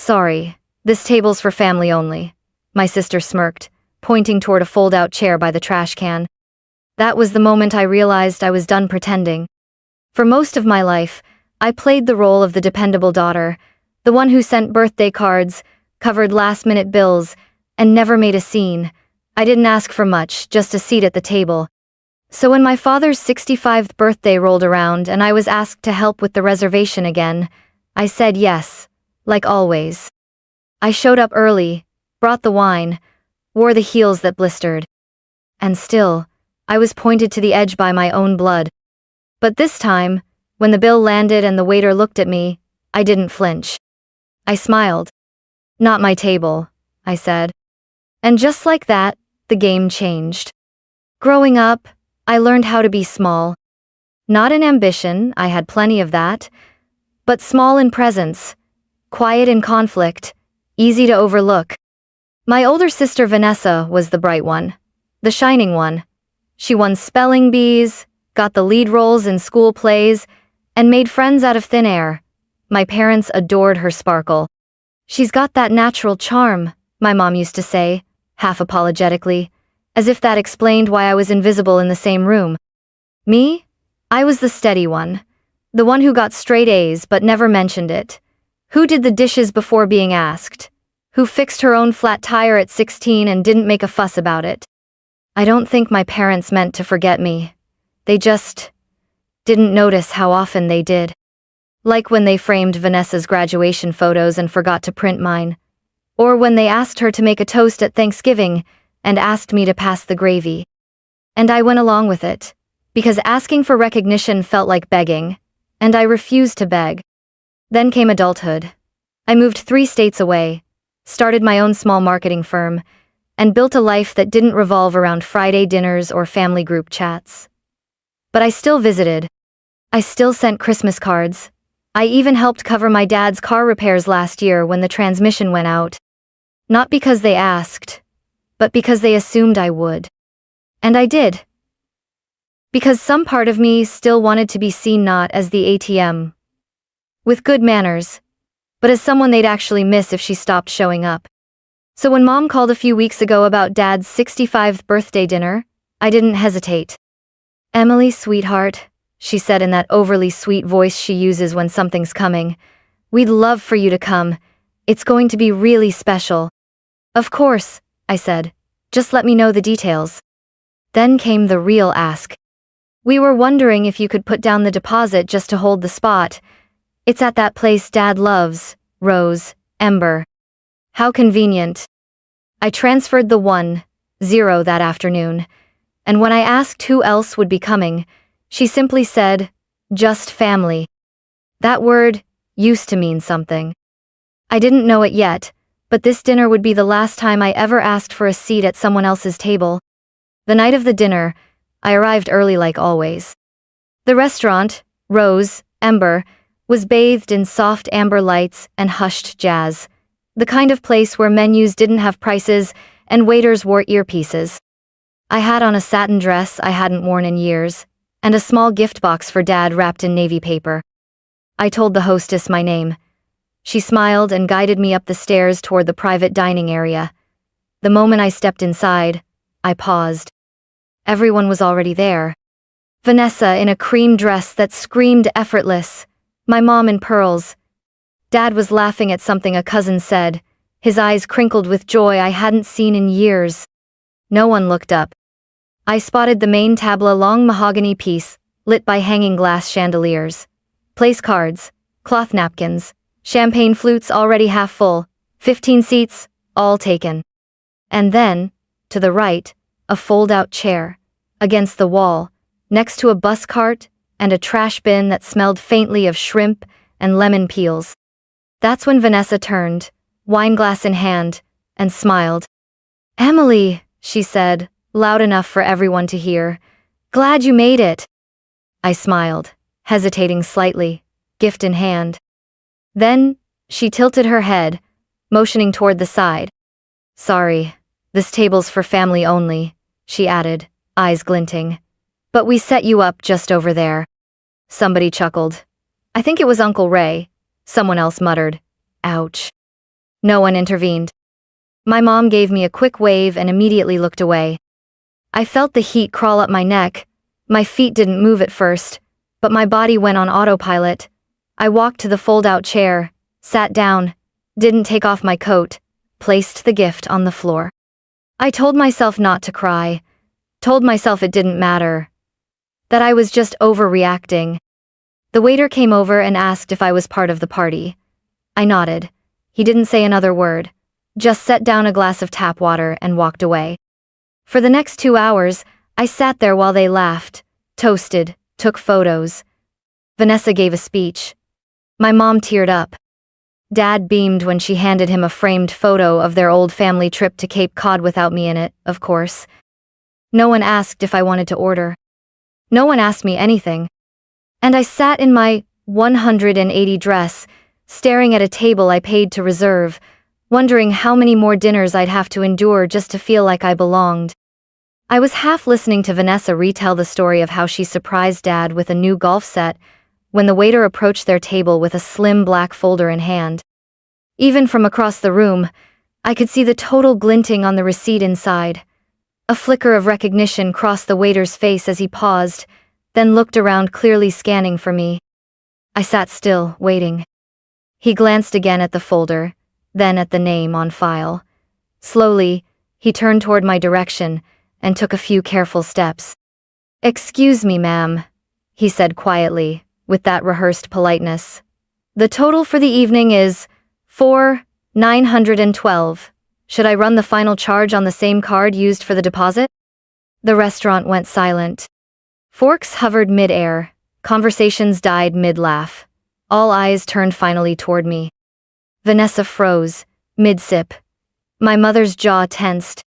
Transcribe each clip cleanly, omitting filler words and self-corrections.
Sorry, this table's for family only, my sister smirked, pointing toward a fold-out chair by the trash can. That was the moment I realized I was done pretending. For most of my life, I played the role of the dependable daughter, the one who sent birthday cards, covered last-minute bills, and never made a scene. I didn't ask for much, just a seat at the table. So when my father's 65th birthday rolled around and I was asked to help with the reservation again, I said yes, like always. I showed up early, brought the wine, wore the heels that blistered. And still, I was pointed to the edge by my own blood. But this time, when the bill landed and the waiter looked at me, I didn't flinch. I smiled. Not my table, I said. And just like that, the game changed. Growing up, I learned how to be small. Not in ambition, I had plenty of that, but small in presence, quiet in conflict, easy to overlook. My older sister Vanessa was the bright one, the shining one. She won spelling bees, got the lead roles in school plays, and made friends out of thin air. My parents adored her sparkle. She's got that natural charm, my mom used to say, half apologetically, as if that explained why I was invisible in the same room. Me? I was the steady one. The one who got straight A's but never mentioned it. Who did the dishes before being asked? Who fixed her own flat tire at 16 and didn't make a fuss about it? I don't think my parents meant to forget me. They just didn't notice how often they did. Like when they framed Vanessa's graduation photos and forgot to print mine. Or when they asked her to make a toast at Thanksgiving and asked me to pass the gravy. And I went along with it, because asking for recognition felt like begging, and I refused to beg. Then came adulthood. I moved 3 states away, started my own small marketing firm, and built a life that didn't revolve around Friday dinners or family group chats. But I still visited. I still sent Christmas cards. I even helped cover my dad's car repairs last year when the transmission went out. Not because they asked, but because they assumed I would. And I did. Because some part of me still wanted to be seen not as the ATM, with good manners, but as someone they'd actually miss if she stopped showing up. So when Mom called a few weeks ago about Dad's 65th birthday dinner, I didn't hesitate. "Emily, sweetheart," she said in that overly sweet voice she uses when something's coming, "we'd love for you to come. It's going to be really special." "Of course," I said. "Just let me know the details." Then came the real ask. "We were wondering if you could put down the deposit just to hold the spot. It's at that place Dad loves, Rose, Ember." How convenient. I transferred the 1-0 that afternoon, and when I asked who else would be coming, she simply said, "Just family." That word used to mean something. I didn't know it yet, but this dinner would be the last time I ever asked for a seat at someone else's table. The night of the dinner, I arrived early like always. The restaurant, Rose, Ember, was bathed in soft amber lights and hushed jazz. The kind of place where menus didn't have prices and waiters wore earpieces. I had on a satin dress I hadn't worn in years, and a small gift box for Dad wrapped in navy paper. I told the hostess my name. She smiled and guided me up the stairs toward the private dining area. The moment I stepped inside, I paused. Everyone was already there. Vanessa in a cream dress that screamed effortless, my mom in pearls. Dad was laughing at something a cousin said, his eyes crinkled with joy I hadn't seen in years. No one looked up. I spotted the main table, a long mahogany piece, lit by hanging glass chandeliers. Place cards, cloth napkins, champagne flutes already half full, 15 seats, all taken. And then, to the right, a fold-out chair, against the wall, next to a bus cart and a trash bin that smelled faintly of shrimp and lemon peels. That's when Vanessa turned, wineglass in hand, and smiled. "Emily," she said, loud enough for everyone to hear. "Glad you made it." I smiled, hesitating slightly, gift in hand. Then, she tilted her head, motioning toward the side. "Sorry, this table's for family only," she added, eyes glinting. "But we set you up just over there." Somebody chuckled. I think it was Uncle Ray. Someone else muttered, "Ouch." No one intervened. My mom gave me a quick wave and immediately looked away. I felt the heat crawl up my neck. My feet didn't move at first, but my body went on autopilot. I walked to the fold-out chair, sat down, didn't take off my coat, placed the gift on the floor. I told myself not to cry, told myself it didn't matter, that I was just overreacting. The waiter came over and asked if I was part of the party. I nodded. He didn't say another word, just set down a glass of tap water and walked away. For the next 2 hours, I sat there while they laughed, toasted, took photos. Vanessa gave a speech. My mom teared up. Dad beamed when she handed him a framed photo of their old family trip to Cape Cod without me in it, of course. No one asked if I wanted to order. No one asked me anything. And I sat in my 180 dress, staring at a table I paid to reserve, wondering how many more dinners I'd have to endure just to feel like I belonged. I was half listening to Vanessa retell the story of how she surprised Dad with a new golf set when the waiter approached their table with a slim black folder in hand. Even from across the room, I could see the total glinting on the receipt inside. A flicker of recognition crossed the waiter's face as he paused, then looked around, clearly scanning for me. I sat still, waiting. He glanced again at the folder, then at the name on file. Slowly, he turned toward my direction and took a few careful steps. "Excuse me, ma'am," he said quietly, with that rehearsed politeness. "The total for the evening is $4,912. Should I run the final charge on the same card used for the deposit?" The restaurant went silent. Forks hovered mid-air, conversations died mid-laugh. All eyes turned finally toward me. Vanessa froze, mid-sip. My mother's jaw tensed.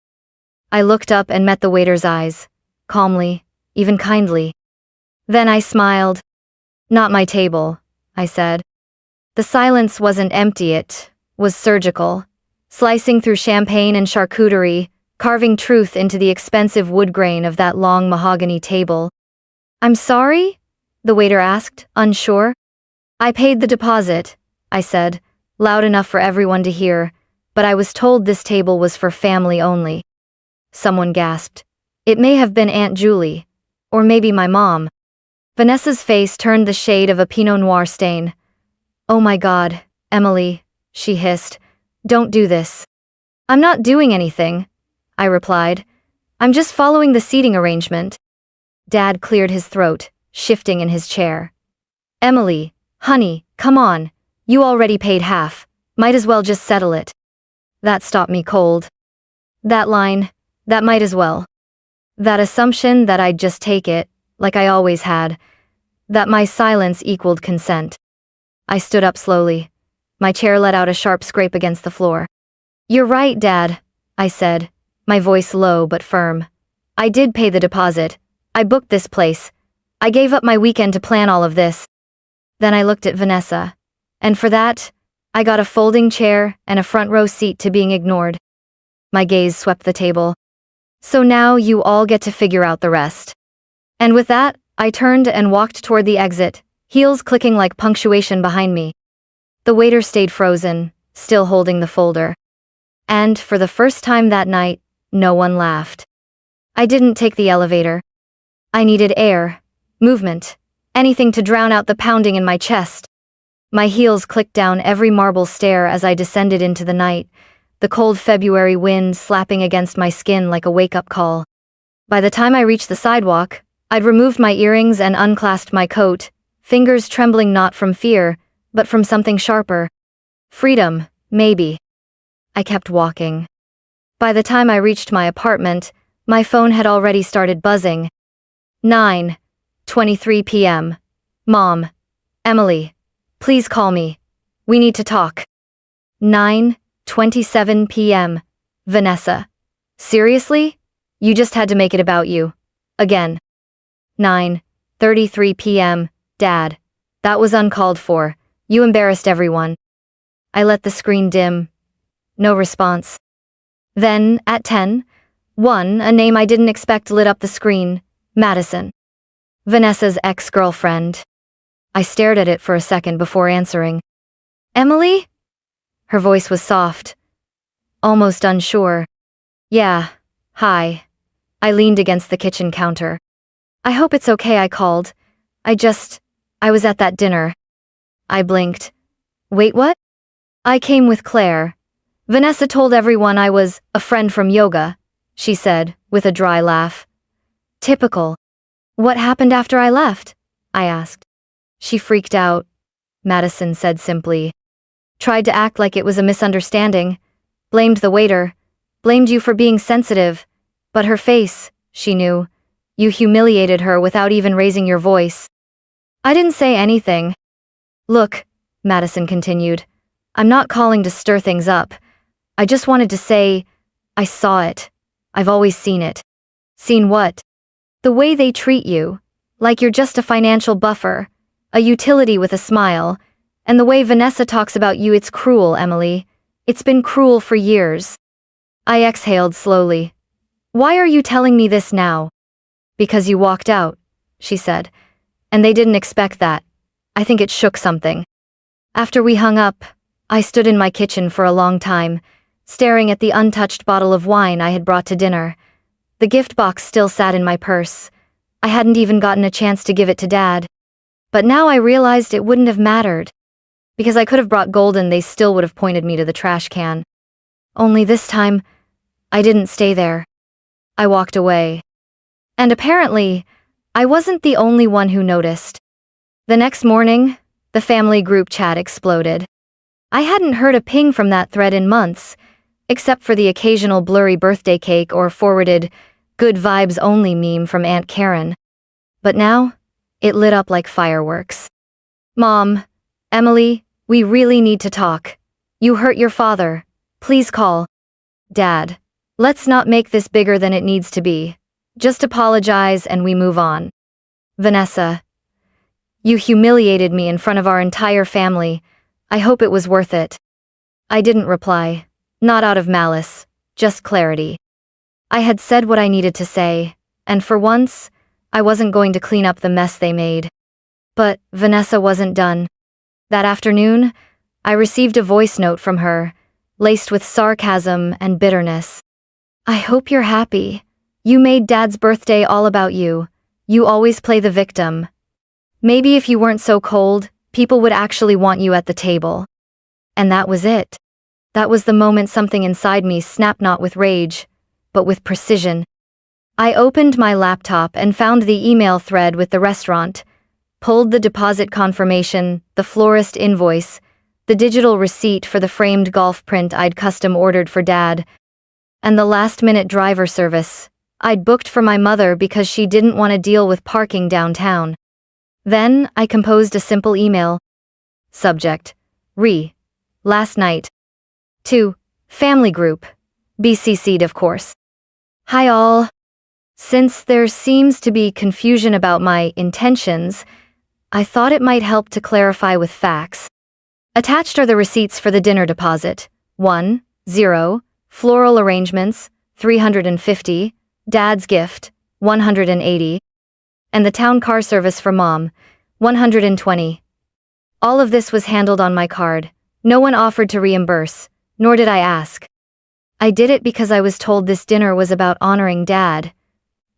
I looked up and met the waiter's eyes, calmly, even kindly. Then I smiled. "Not my table," I said. The silence wasn't empty, it was surgical, slicing through champagne and charcuterie, carving truth into the expensive wood grain of that long mahogany table. "I'm sorry?" the waiter asked, unsure. "I paid the deposit," I said, loud enough for everyone to hear, but I was told this table was for family only. Someone gasped. It may have been Aunt Julie, or maybe my mom. Vanessa's face turned the shade of a Pinot Noir stain. "Oh my God, Emily," she hissed, "don't do this." "I'm not doing anything," I replied. "I'm just following the seating arrangement." Dad cleared his throat, shifting in his chair. "Emily, honey, come on. You already paid half. Might as well just settle it." That stopped me cold. That line, that might as well. That assumption that I'd just take it, like I always had. That my silence equaled consent. I stood up slowly. My chair let out a sharp scrape against the floor. "You're right, Dad," I said, my voice low but firm. "I did pay the deposit. I booked this place. I gave up my weekend to plan all of this." Then I looked at Vanessa. And for that, I got a folding chair and a front row seat to being ignored. My gaze swept the table. "So now you all get to figure out the rest." And with that, I turned and walked toward the exit, heels clicking like punctuation behind me. The waiter stayed frozen, still holding the folder. And for the first time that night, no one laughed. I didn't take the elevator. I needed air, movement, anything to drown out the pounding in my chest. My heels clicked down every marble stair as I descended into the night, the cold February wind slapping against my skin like a wake-up call. By the time I reached the sidewalk, I'd removed my earrings and unclasped my coat, fingers trembling not from fear, but from something sharper. Freedom, maybe. I kept walking. By the time I reached my apartment, my phone had already started buzzing. 9:23 p.m. "Mom. Emily. Please call me. We need to talk." 9:27 p.m. "Vanessa. Seriously? You just had to make it about you. Again." 9:33 p.m. "Dad. That was uncalled for. You embarrassed everyone." I let the screen dim. No response. Then, at 10:01, a name I didn't expect lit up the screen. Madison. Vanessa's ex-girlfriend. I stared at it for a second before answering. "Emily?" Her voice was soft, almost unsure. Yeah, hi. I leaned against the kitchen counter. I hope it's okay I called. I was at that dinner. I blinked. Wait, what? I came with Claire. Vanessa told everyone I was a friend from yoga, she said, with a dry laugh. Typical. What happened after I left? I asked. She freaked out, Madison said simply. Tried to act like it was a misunderstanding. Blamed the waiter. Blamed you for being sensitive. But her face, she knew. You humiliated her without even raising your voice. I didn't say anything. Look, Madison continued. I'm not calling to stir things up. I just wanted to say, I saw it. I've always seen it. Seen what? The way they treat you. Like you're just a financial buffer. A utility with a smile. And the way Vanessa talks about you, it's cruel, Emily. It's been cruel for years. I exhaled slowly. Why are you telling me this now? Because you walked out, she said. And they didn't expect that. I think it shook something. After we hung up, I stood in my kitchen for a long time, staring at the untouched bottle of wine I had brought to dinner. The gift box still sat in my purse. I hadn't even gotten a chance to give it to Dad. But now I realized it wouldn't have mattered. Because I could have brought gold and they still would have pointed me to the trash can. Only this time, I didn't stay there. I walked away. And apparently, I wasn't the only one who noticed. The next morning, the family group chat exploded. I hadn't heard a ping from that thread in months, except for the occasional blurry birthday cake or forwarded, good vibes only meme from Aunt Karen. But now, it lit up like fireworks. Mom, Emily, we really need to talk. You hurt your father. Please call. Dad, let's not make this bigger than it needs to be. Just apologize and we move on. Vanessa, you humiliated me in front of our entire family. I hope it was worth it. I didn't reply, not out of malice, just clarity. I had said what I needed to say, and for once, I wasn't going to clean up the mess they made. But Vanessa wasn't done. That afternoon, I received a voice note from her, laced with sarcasm and bitterness. I hope you're happy. You made Dad's birthday all about you. You always play the victim. Maybe if you weren't so cold, people would actually want you at the table. And that was it. That was the moment something inside me snapped not with rage, but with precision. I opened my laptop and found the email thread with the restaurant, pulled the deposit confirmation, the florist invoice, the digital receipt for the framed golf print I'd custom ordered for Dad, and the last-minute driver service I'd booked for my mother because she didn't want to deal with parking downtown. Then I composed a simple email. Subject: last night. To family group. BCC'd, of course. Hi all. Since there seems to be confusion about my intentions, I thought it might help to clarify with facts. Attached are the receipts for the dinner deposit. 1, 0, floral arrangements, 350, Dad's gift, 180, and the town car service for Mom, 120. All of this was handled on my card. No one offered to reimburse, nor did I ask. I did it because I was told this dinner was about honoring Dad.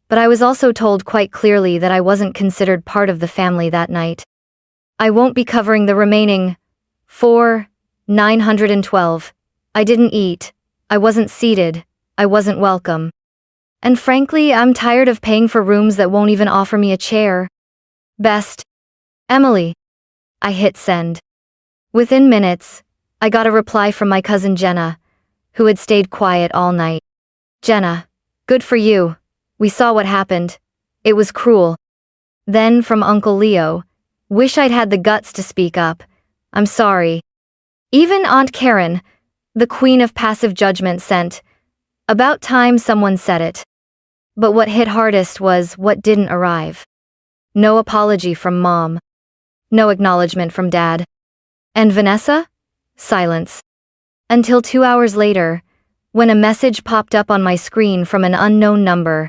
But I was also told quite clearly that I wasn't considered part of the family that night. I won't be covering the remaining 912. I didn't eat. I wasn't seated. I wasn't welcome. And frankly, I'm tired of paying for rooms that won't even offer me a chair. Best. Emily. I hit send. Within minutes, I got a reply from my cousin Jenna, who had stayed quiet all night. Jenna, good for you. We saw what happened. It was cruel. Then from Uncle Leo, wish I'd had the guts to speak up. I'm sorry. Even Aunt Karen, the queen of passive judgment, sent, about time someone said it. But what hit hardest was what didn't arrive. No apology from Mom. No acknowledgement from Dad. And Vanessa? Silence. Until 2 hours later, when a message popped up on my screen from an unknown number.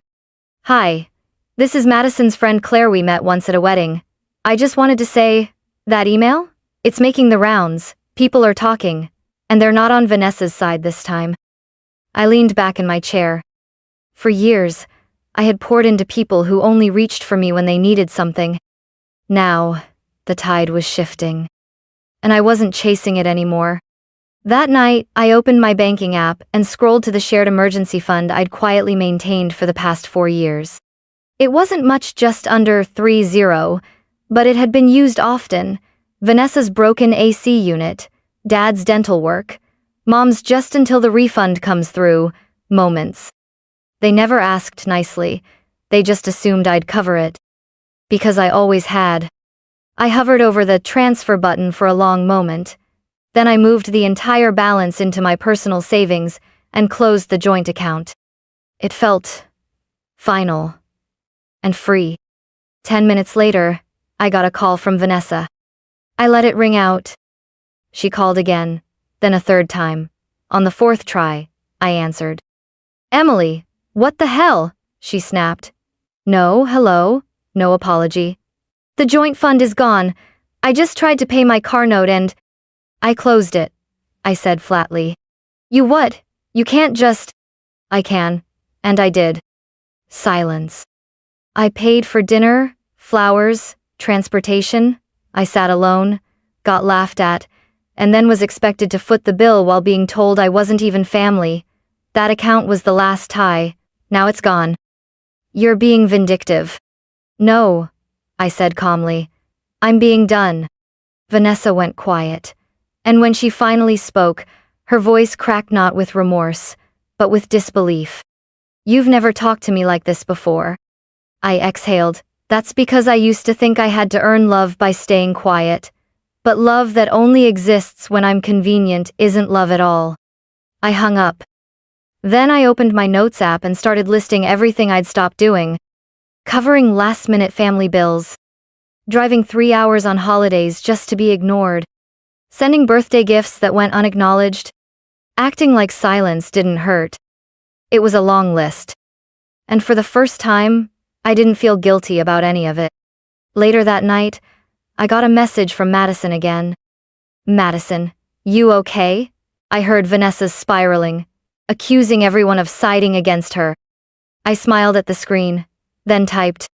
Hi, this is Madison's friend Claire. We met once at a wedding. I just wanted to say, that email? It's making the rounds. People are talking. And they're not on Vanessa's side this time. I leaned back in my chair. For years, I had poured into people who only reached for me when they needed something. Now, the tide was shifting. And I wasn't chasing it anymore. That night, I opened my banking app and scrolled to the shared emergency fund I'd quietly maintained for the past 4 years. It wasn't much, just under 30, but it had been used often. Vanessa's broken AC unit, Dad's dental work, Mom's just until the refund comes through moments. They never asked nicely, they just assumed I'd cover it. Because I always had. I hovered over the transfer button for a long moment. Then I moved the entire balance into my personal savings and closed the joint account. It felt final and free. 10 minutes later, I got a call from Vanessa. I let it ring out. She called again, then a third time. On the fourth try, I answered. "Emily, what the hell?" she snapped. "No, hello, no apology. The joint fund is gone. I just tried to pay my car note and I closed it," I said flatly. "You what? You can't just..." "I can, and I did." Silence. I paid for dinner, flowers, transportation. I sat alone, got laughed at, and then was expected to foot the bill while being told I wasn't even family. That account was the last tie. Now it's gone. "You're being vindictive." "No," I said calmly. "I'm being done." Vanessa went quiet. And when she finally spoke, her voice cracked not with remorse, but with disbelief. "You've never talked to me like this before." I exhaled. "That's because I used to think I had to earn love by staying quiet. But love that only exists when I'm convenient isn't love at all." I hung up. Then I opened my notes app and started listing everything I'd stopped doing. Covering last-minute family bills. Driving 3 hours on holidays just to be ignored. Sending birthday gifts that went unacknowledged. Acting like silence didn't hurt. It was a long list. And for the first time, I didn't feel guilty about any of it. Later that night, I got a message from Madison again. "Madison, you okay?" I heard Vanessa's spiraling, accusing everyone of siding against her. I smiled at the screen, then typed,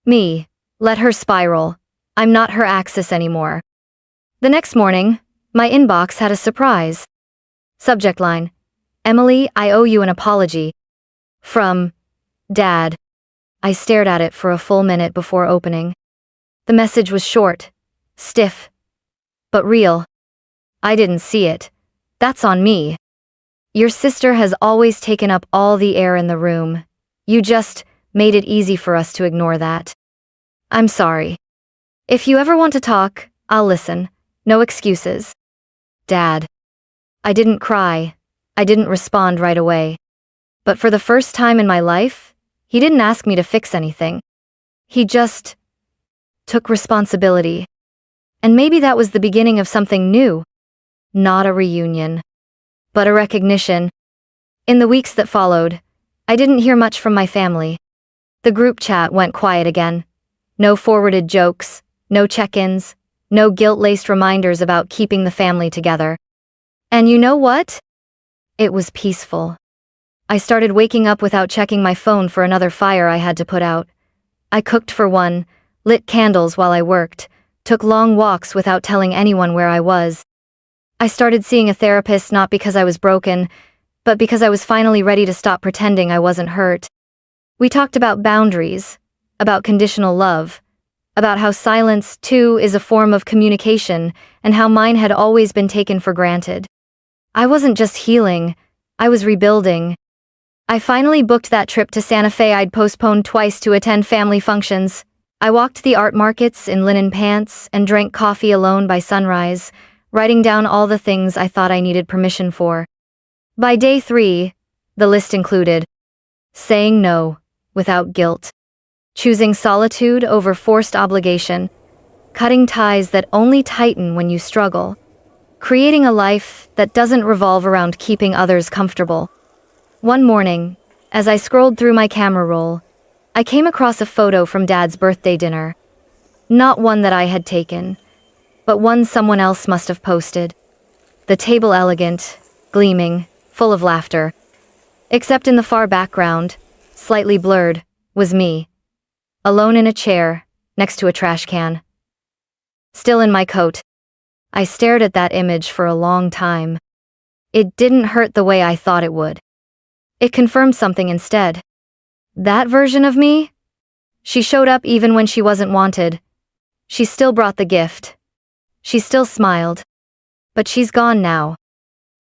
"Me, let her spiral. I'm not her axis anymore." The next morning, my inbox had a surprise. Subject line: "Emily, I owe you an apology. From Dad." I stared at it for a full minute before opening. The message was short, stiff, but real. "I didn't see it. That's on me. Your sister has always taken up all the air in the room. You just made it easy for us to ignore that. I'm sorry. If you ever want to talk, I'll listen. No excuses. Dad." I didn't cry. I didn't respond right away. But for the first time in my life, he didn't ask me to fix anything. He just took responsibility. And maybe that was the beginning of something new. Not a reunion, but a recognition. In the weeks that followed, I didn't hear much from my family. The group chat went quiet again. No forwarded jokes, no check-ins, no guilt-laced reminders about keeping the family together. And you know what? It was peaceful. I started waking up without checking my phone for another fire I had to put out. I cooked for one, lit candles while I worked, took long walks without telling anyone where I was. I started seeing a therapist not because I was broken, but because I was finally ready to stop pretending I wasn't hurt. We talked about boundaries, about conditional love, about how silence, too, is a form of communication, and how mine had always been taken for granted. I wasn't just healing, I was rebuilding. I finally booked that trip to Santa Fe I'd postponed twice to attend family functions. I walked the art markets in linen pants and drank coffee alone by sunrise, writing down all the things I thought I needed permission for. By day 3, the list included saying no without guilt, choosing solitude over forced obligation, cutting ties that only tighten when you struggle, creating a life that doesn't revolve around keeping others comfortable. One morning, as I scrolled through my camera roll, I came across a photo from Dad's birthday dinner. Not one that I had taken, but one someone else must have posted. the table elegant, gleaming, full of laughter. Except in the far background, slightly blurred, was me, alone in a chair, next to a trash can. Still in my coat. I stared at that image for a long time. It didn't hurt the way I thought it would. It confirmed something instead. That version of me? She showed up even when she wasn't wanted. She still brought the gift. She still smiled. But she's gone now.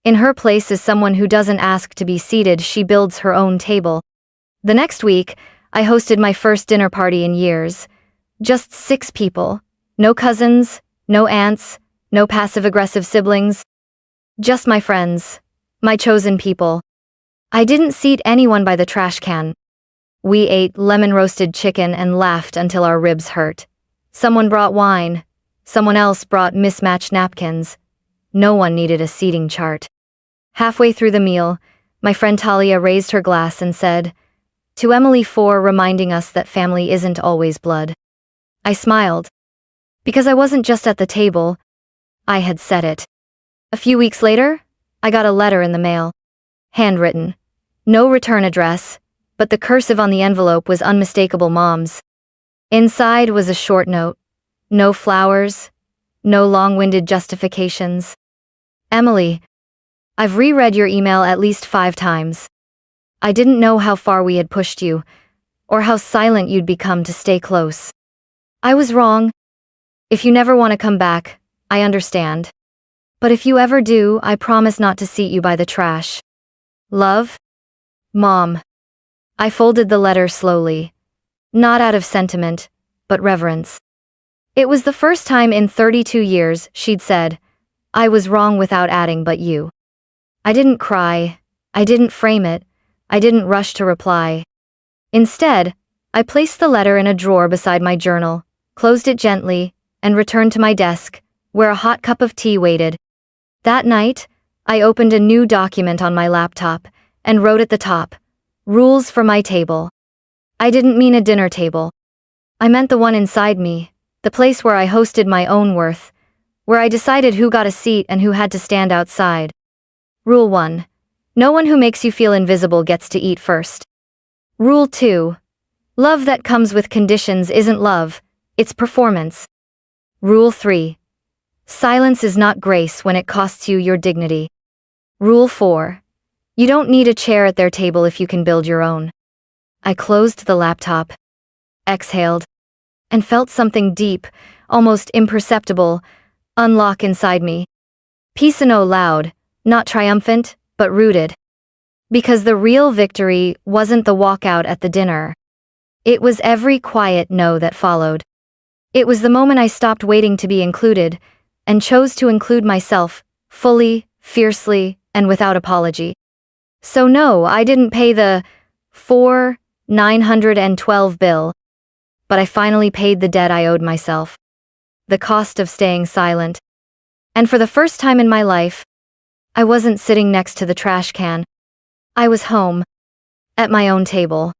In her place is someone who doesn't ask to be seated, she builds her own table. The next week, I hosted my first dinner party in years. Just 6 people. No cousins, no aunts, no passive-aggressive siblings. Just my friends. My chosen people. I didn't seat anyone by the trash can. We ate lemon-roasted chicken and laughed until our ribs hurt. Someone brought wine. Someone else brought mismatched napkins. No one needed a seating chart. Halfway through the meal, my friend Talia raised her glass and said, "To Emily for reminding us that family isn't always blood." I smiled. Because I wasn't just at the table, I had said it. A few weeks later, I got a letter in the mail. Handwritten. No return address, but the cursive on the envelope was unmistakable Mom's. Inside was a short note. No flowers. No long-winded justifications. "Emily, I've reread your email at least 5 times. I didn't know how far we had pushed you, or how silent you'd become to stay close. I was wrong. If you never want to come back, I understand. But if you ever do, I promise not to seat you by the trash. Love, Mom." I folded the letter slowly. Not out of sentiment, but reverence. It was the first time in 32 years she'd said, "I was wrong," without adding "but you." I didn't cry. I didn't frame it. I didn't rush to reply. Instead, I placed the letter in a drawer beside my journal, closed it gently, and returned to my desk, where a hot cup of tea waited. That night, I opened a new document on my laptop and wrote at the top, "Rules for my table." I didn't mean a dinner table. I meant the one inside me, the place where I hosted my own worth, where I decided who got a seat and who had to stand outside. Rule 1. No one who makes you feel invisible gets to eat first. Rule 2. Love that comes with conditions isn't love, it's performance. Rule 3. Silence is not grace when it costs you your dignity. Rule 4. You don't need a chair at their table if you can build your own. I closed the laptop, exhaled, and felt something deep, almost imperceptible, unlock inside me. Piano loud, not triumphant, but rooted. Because the real victory wasn't the walkout at the dinner. It was every quiet no that followed. It was the moment I stopped waiting to be included, and chose to include myself, fully, fiercely, and without apology. So no, I didn't pay the $4,912 bill, but I finally paid the debt I owed myself. The cost of staying silent. And for the first time in my life, I wasn't sitting next to the trash can. I was home, at my own table.